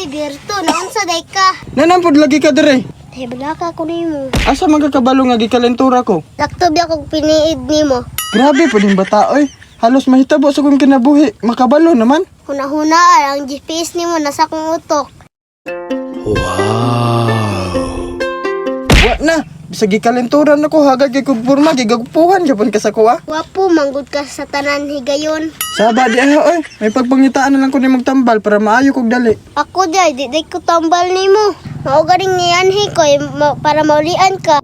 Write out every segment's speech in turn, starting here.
Hoy, Berto, naunsa day ka? Nanampod lagi ka dire. Hebla ka ko nimo. Asa magkakabalo nga gikalentura ko? Laktob ako piniid nimo. Grabe po din bata oy. Halos mahitabo sa kong kinabuhi. Makabalo naman. Huna-hunaan ang GPS nimo nasa kong utok. Wa na. Bisa gikalenturan ako hagad kay kong porma. Gigagpuhan ka ka sa kuha. Wapo manggod ka sa tanan higayon. Saba di oy. May pagpangitaan na lang ko ni magtambal para maayo kog dali. Ako di ko tambal nimo. Mao garing niyanhi ko para maulian ka.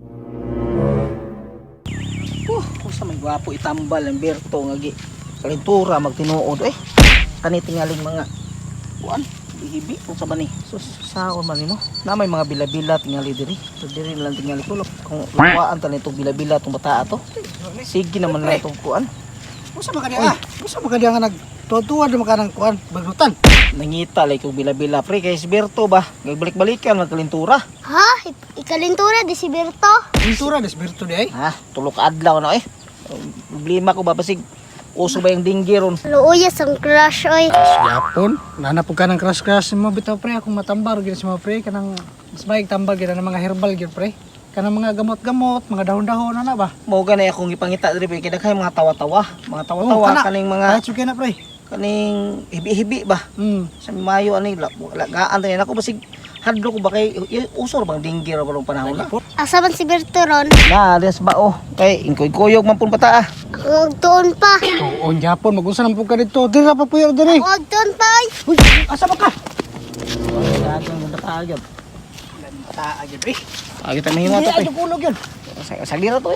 Kung sa may gwapo itambal ang Berto nga gi kalentura magtinuod kani tingaling mga kuan hibi kung sa bani sus saon man nimo na may mga bila-bila tingali diri so diri lang tingali ko kung luwaan tan itong bila-bila tong bata ato sige naman lang itong kuan Usa man kadiya nga nagtutuwa di makanang kuan baglutan. nangita lay kong bila-bila pre kay si Berto ba gagbalik-balikan magkalentura Ha? Ikalintura di si Berto? Pintura des Berto di ay. ha tulok adlaw na problema ko ba basig uso ba yung dinggi ron Luuyas ang crush oy. Yapon, nanapog ka ng crush mo bitaw pre akong matambar gid sa mga pre kanang mas maig tambal gid ng mga herbal gid pre. Kanang mga gamot-gamot, mga dahon-dahon na ba? mao gani akong ipangita diri pre kay daghay mga tawa-tawa kana. kaning mga Kahit suki na pre. kaning hibi-hibi ba sa mayo ani lagaan tayo nako basig hadlo ko ba kay usor bang dinggi ra balong panahon na Asa man si Berto ron? na des ba kay inkoy-koyog man pun bata Ang magtuon pa. Tuon Japon, mag-usa na po ka dito. Diri ra pa puyo diri. Ang magtuon pa oy. Uy, asa ba ka? dagang bata agad Taa gid pre. agad ta mahimo to Ay, kulog yun. saglira to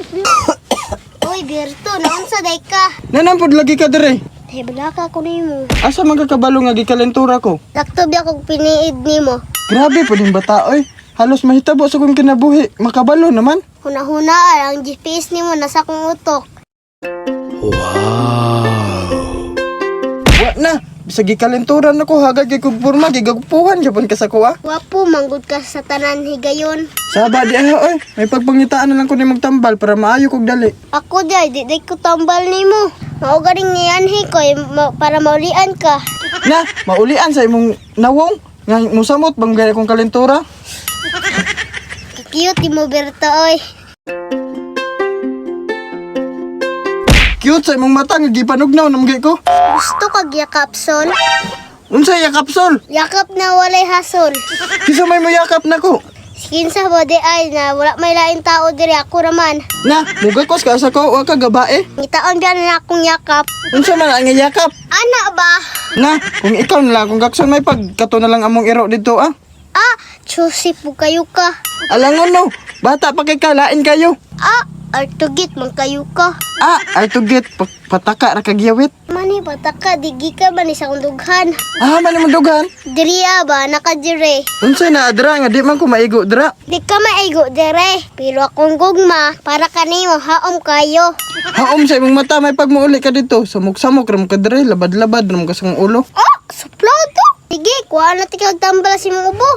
Hoy, Berto, naunsa day ka? Nanampod lagi ka dire. Hebla ka ko nimo. Asa magkakabalo nga gikalentura ko? Laktob ako piniid nimo. Grabe po din bata oy. Halos mahitabo sa kong kinabuhi. Makabalo naman. Huna-hunaan ang GPS nimo nasa kong utok. Wa na. Bisa gikalenturan ako hagad kay kong porma. Gigagpuhan ka sa kuha. Wapo manggod ka sa tanan higayon. Saba di oy. May pagpangitaan na lang ko ni magtambal para maayo kog dali. Ako di ko tambal nimo. Mao garing niyanhi ko para maulian ka. Na, maulian sa imong nawong. Nga musamot bang gaya kong kalentura. Cute mo Berto oy. Cute sa imong mata nga gipanugnaw namgay ko. Gusto ka yakap sol? Unsay yakap sol? Yakap na walay hasol. Kisa may mayakap nako. Kinsa mo di ay na wala may lain tao diri ako raman. Na, mugakos ka sa ko wa ka gabae. Ngitaon biyan na akong yakap. Unsa man ang yakap? Ana ba? Na, kung ikaw na lang kung gakson may pagkato na lang among iro dito ah. Ah, chusi po kayo ka. Alangon no, bata pa kay kalain kayo. Ah, artugit man kayo ka. Ah, ay tugit pataka ra kagyawit. Mani bata ka, digi ka ba ni sa kundughan? Ah, man mo dugan. Diriya ba, nakadire. Unsa na adra nga di man ko maigo dra. Di ka maigo dire, pero akong gugma, para kanimo haom kayo. Haom sa imong mata may pagmuuli ka dito. Samok-samok ra mo ka dre, labad-labad ra mo ka sa ulo. Oh, suplado. Sige, kuha na tikaw tambal si mong ubo.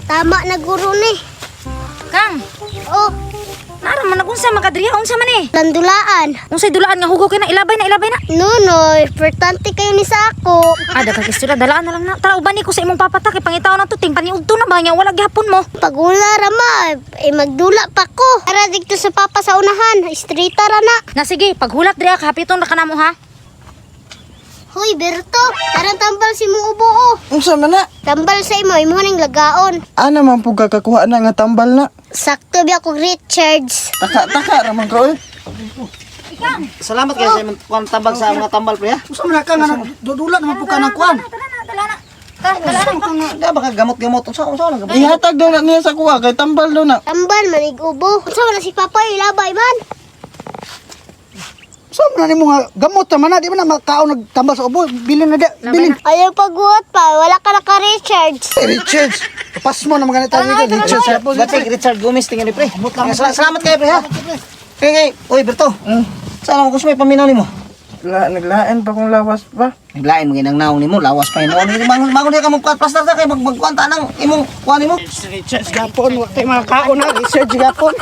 Tama na guro ni. Kang, Oh, nara man nagunsa makadriya unsa man eh. landulaan. Unsay dulaan nga hugaw kay na ilabay na. No, importante kayo ni sa ako. Ada ka kistura dalaan na lang na. Tara uban ni ko sa imong papatak kay pangitaw na to ting paniudto na ba nya wala gihapon mo. Pagula rama, magdula pa ko. Para dito sa papa sa unahan, streeta ra na. Na sige, paghulat diri ka hapiton ra kanamo ha. Hoy, Berto, tarang tambal si mong ubo oh. Unsa man na? Tambal sa imo, imo ning lagaon. Ana man pug kakakuha na nga tambal na. Sakto biya ko Richards. Taka-taka ra man ka oy. salamat kayo sa imong kuan tambal sa mga tambal pre ha Usa man ka nga dudula naman po ka ng kuan. da baka gamot-gamot unsa lang gamot Ihatag daw na niya sa kuha kay tambal daw na. Tambal manig ubo. Unsa man na si papa ilabay man? Usa man nimo nga gamot ta man di man na makaon nagtambal sa ubo. Bilin na di, bilin. Ayaw pagguot pa, wala ka naka Richards. Richards. Pas mo na mga ganito Richards. batik Richard Gomez tingani pre salamat kayo pre ha kay oy Berto saan ako may paminaw nimo Naglain pa kung lawas pa. naglain mo ginang naong nimo lawas pa ino mangon ka mo plaster ta kay magkuan ta nang imong kuan nimo Richards gapon, wa kay makaon na Richards gapon.